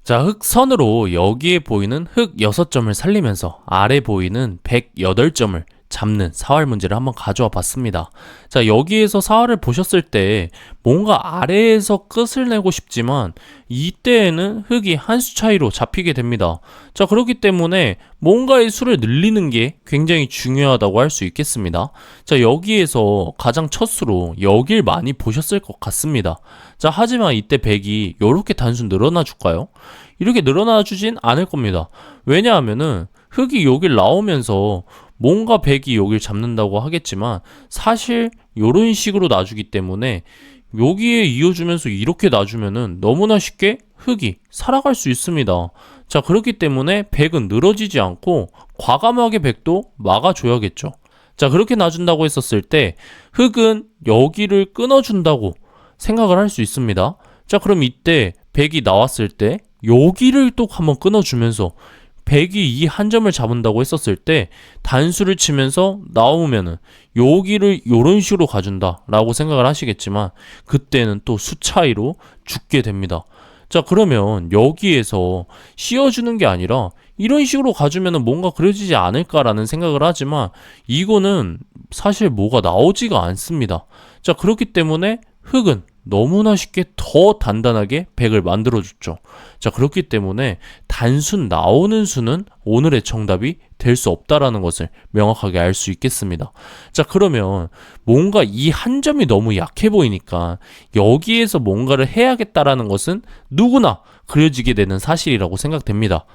자, 흑선으로 여기에 보이는 흑 6점을 살리면서 아래 보이는 108점을 잡는 사활 문제를 한번 가져와 봤습니다. 자, 여기에서 사활을 보셨을 때 뭔가 아래에서 끝을 내고 싶지만 이때에는 흑이 한 수 차이로 잡히게 됩니다. 자, 그렇기 때문에 뭔가의 수를 늘리는 게 굉장히 중요하다고 할 수 있겠습니다. 자, 여기에서 가장 첫 수로 여길 많이 보셨을 것 같습니다. 자, 하지만 이때 100이 이렇게 단순 늘어나 줄까요? 이렇게 늘어나 주진 않을 겁니다. 왜냐하면은 흑이 여길 나오면서 뭔가 100이 여길 잡는다고 하겠지만 사실 이런 식으로 놔주기 때문에 여기에 이어주면서 이렇게 놔주면은 너무나 쉽게 흑이 살아갈 수 있습니다. 자, 그렇기 때문에 100은 늘어지지 않고 과감하게 100도 막아줘야겠죠. 자, 그렇게 놔준다고 했었을 때 흑은 여기를 끊어준다고 생각을 할 수 있습니다. 자, 그럼 이때 100이 나왔을 때 여기를 또 한번 끊어주면서 100이 이 한 점을 잡은다고 했었을 때 단수를 치면서 나오면은 여기를 이런 식으로 가준다 라고 생각을 하시겠지만 그때는 또 수 차이로 죽게 됩니다. 자, 그러면 여기에서 씌워주는 게 아니라 이런 식으로 가주면은 뭔가 그려지지 않을까라는 생각을 하지만 이거는 사실 뭐가 나오지가 않습니다. 자, 그렇기 때문에 흑은 너무나 쉽게 더 단단하게 100을 만들어줬죠. 자, 그렇기 때문에 단순 나오는 수는 오늘의 정답이 될 수 없다라는 것을 명확하게 알 수 있겠습니다. 자, 그러면 뭔가 이 한 점이 너무 약해 보이니까 여기에서 뭔가를 해야겠다라는 것은 누구나 그려지게 되는 사실이라고 생각됩니다.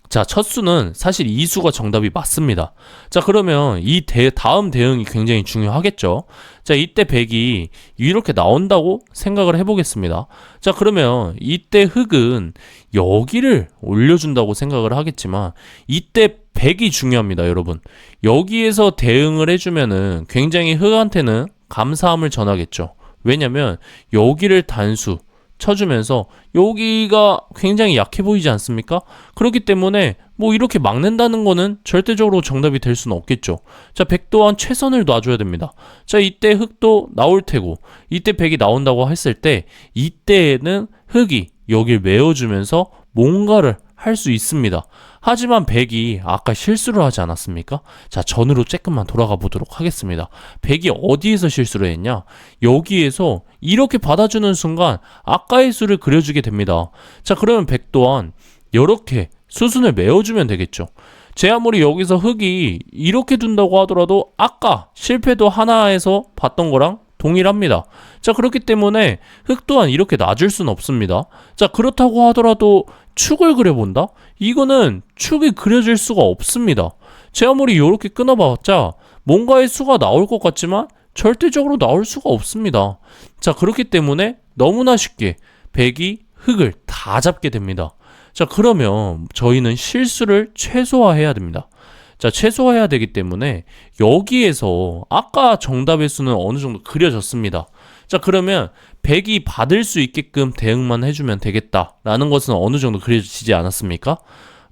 자, 첫 수는 사실 이 수가 정답이 맞습니다. 자, 그러면 이 다음 대응이 굉장히 중요하겠죠. 자, 이때 100이 이렇게 나온다고 생각을 해보겠습니다. 자, 그러면 이때 흑은 여기를 올려준다고 생각을 하겠지만 이때 100이 중요합니다, 여러분. 여기에서 대응을 해주면은 굉장히 흑한테는 감사함을 전하겠죠. 왜냐면 여기를 단수 쳐주면서 여기가 굉장히 약해 보이지 않습니까? 그렇기 때문에 뭐 이렇게 막는다는 거는 절대적으로 정답이 될 수는 없겠죠. 자, 100 또한 최선을 놔줘야 됩니다. 자, 이때 흑도 나올 테고 이때 100이 나온다고 했을 때 이때에는 흑이 여길 메워주면서 뭔가를 할 수 있습니다. 하지만 100이 아까 실수를 하지 않았습니까? 자, 전으로 조금만 돌아가 보도록 하겠습니다. 100이 어디에서 실수를 했냐? 여기에서 이렇게 받아주는 순간 아까의 수를 그려주게 됩니다. 자, 그러면 100 또한 이렇게 수순을 메워주면 되겠죠. 제 아무리 여기서 흑이 이렇게 둔다고 하더라도 아까 실패도 하나에서 봤던 거랑 동일합니다. 자, 그렇기 때문에 흑 또한 이렇게 놔줄 수는 없습니다. 자, 그렇다고 하더라도 축을 그려본다? 이거는 축이 그려질 수가 없습니다. 제 아무리 이렇게 끊어봤자 뭔가의 수가 나올 것 같지만 절대적으로 나올 수가 없습니다. 자, 그렇기 때문에 너무나 쉽게 100이 흑을 다 잡게 됩니다. 자, 그러면 저희는 실수를 최소화해야 됩니다. 자, 최소화해야 되기 때문에 여기에서 아까 정답의 수는 어느 정도 그려졌습니다. 자, 그러면 100이 받을 수 있게끔 대응만 해주면 되겠다라는 것은 어느 정도 그려지지 않았습니까?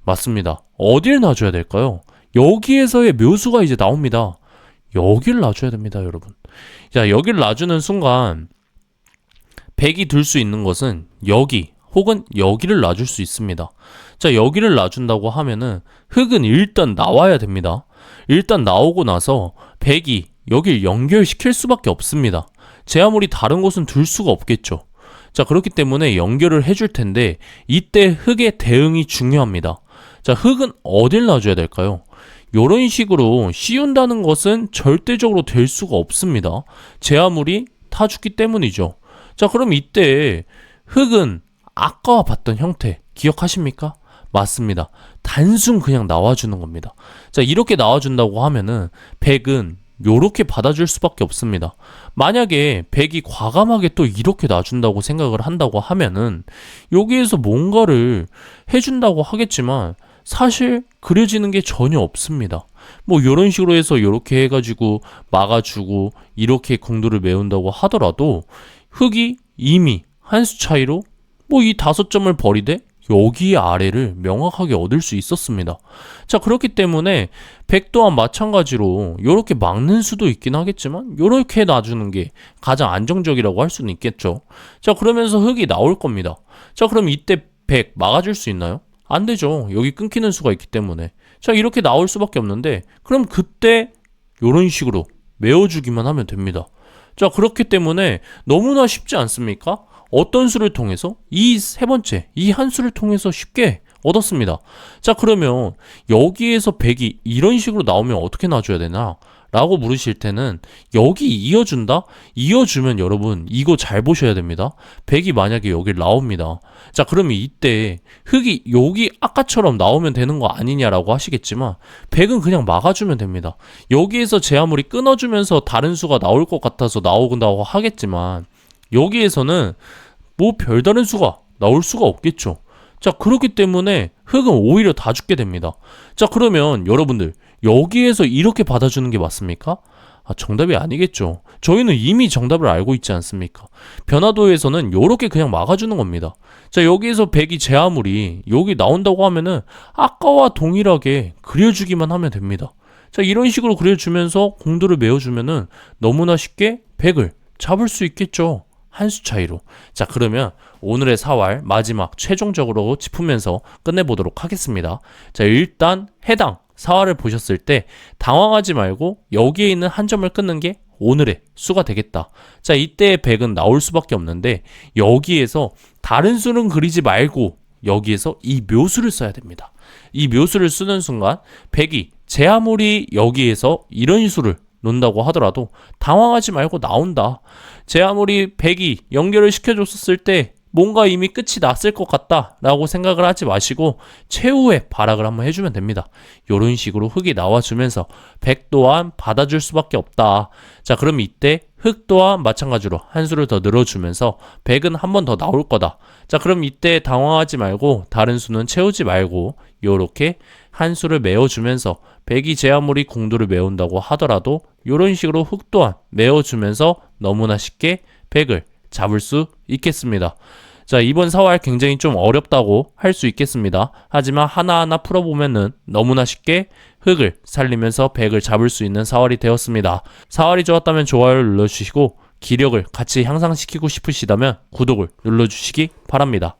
맞습니다. 어딜 놔줘야 될까요? 여기에서의 묘수가 이제 나옵니다. 여기를 놔줘야 됩니다, 여러분. 자, 여기를 놔주는 순간 100이 둘 수 있는 것은 여기 혹은 여기를 놔줄 수 있습니다. 자, 여기를 놔준다고 하면은 흑은 일단 나와야 됩니다. 일단 나오고 나서 100이 여길 연결시킬 수밖에 없습니다. 제 아무리 다른 곳은 둘 수가 없겠죠. 자, 그렇기 때문에 연결을 해줄 텐데 이때 흑의 대응이 중요합니다. 자, 흑은 어딜 놔줘야 될까요? 이런 식으로 씌운다는 것은 절대적으로 될 수가 없습니다. 제 아무리 타죽기 때문이죠. 자, 그럼 이때 흑은 아까와 봤던 형태 기억하십니까? 맞습니다. 단순 그냥 나와주는 겁니다. 자, 이렇게 나와준다고 하면은 100은 요렇게 받아줄 수밖에 없습니다. 만약에 100이 과감하게 또 이렇게 놔준다고 생각을 한다고 하면은 여기에서 뭔가를 해준다고 하겠지만 사실 그려지는 게 전혀 없습니다. 뭐 이런 식으로 해서 이렇게 해가지고 막아주고 이렇게 공도를 메운다고 하더라도 흑이 이미 한 수 차이로 뭐 이 5점을 버리되 여기 아래를 명확하게 얻을 수 있었습니다. 자, 그렇기 때문에 100 또한 마찬가지로 이렇게 막는 수도 있긴 하겠지만 이렇게 놔주는 게 가장 안정적이라고 할 수는 있겠죠. 자, 그러면서 흑이 나올 겁니다. 자, 그럼 이때 100 막아줄 수 있나요? 안 되죠. 여기 끊기는 수가 있기 때문에. 자, 이렇게 나올 수밖에 없는데, 그럼 그때 이런 식으로 메워주기만 하면 됩니다. 자, 그렇기 때문에 너무나 쉽지 않습니까? 어떤 수를 통해서? 이 세 번째, 이 한 수를 통해서 쉽게 얻었습니다. 자, 그러면 여기에서 100이 이런 식으로 나오면 어떻게 놔줘야 되나? 라고 물으실 때는 여기 이어준다? 이어주면 여러분 이거 잘 보셔야 됩니다. 100이 만약에 여기 나옵니다. 자, 그러면 이때 흙이 여기 아까처럼 나오면 되는 거 아니냐라고 하시겠지만 100은 그냥 막아주면 됩니다. 여기에서 제 아무리 끊어주면서 다른 수가 나올 것 같아서 나오긴다고 하겠지만 여기에서는 뭐 별다른 수가 나올 수가 없겠죠. 자, 그렇기 때문에 흙은 오히려 다 죽게 됩니다. 자, 그러면 여러분들 여기에서 이렇게 받아주는 게 맞습니까? 정답이 아니겠죠. 저희는 이미 정답을 알고 있지 않습니까? 변화도에서는 요렇게 그냥 막아주는 겁니다. 자, 여기에서 100이 제 아무리 여기 나온다고 하면은 아까와 동일하게 그려주기만 하면 됩니다. 자, 이런 식으로 그려주면서 공도를 메워주면은 너무나 쉽게 100을 잡을 수 있겠죠. 한 수 차이로. 자, 그러면 오늘의 사활 마지막 최종적으로 짚으면서 끝내보도록 하겠습니다. 자, 일단 해당 사활을 보셨을 때 당황하지 말고 여기에 있는 한 점을 끊는 게 오늘의 수가 되겠다. 자, 이때의 100은 나올 수밖에 없는데 여기에서 다른 수는 그리지 말고 여기에서 이 묘수를 써야 됩니다. 이 묘수를 쓰는 순간 100이 제 아무리 여기에서 이런 수를 놓는다고 하더라도 당황하지 말고 나온다. 제 아무리 100이 연결을 시켜줬었을 때 뭔가 이미 끝이 났을 것 같다 라고 생각을 하지 마시고 최후의 발악을 한번 해주면 됩니다. 이런 식으로 흙이 나와주면서 100 또한 받아줄 수밖에 없다. 자, 그럼 이때 흙 또한 마찬가지로 한 수를 더 늘어주면서 100은 한 번 더 나올 거다. 자, 그럼 이때 당황하지 말고 다른 수는 채우지 말고 요렇게 한 수를 메워주면서 100이 제 아무리 공도를 메운다고 하더라도 이런 식으로 흙 또한 메워주면서 너무나 쉽게 100을 잡을 수 있겠습니다. 자, 이번 사활 굉장히 좀 어렵다고 할 수 있겠습니다. 하지만 하나하나 풀어보면은 너무나 쉽게 흙을 살리면서 100을 잡을 수 있는 사활이 되었습니다. 사활이 좋았다면 좋아요를 눌러주시고 기력을 같이 향상시키고 싶으시다면 구독을 눌러주시기 바랍니다.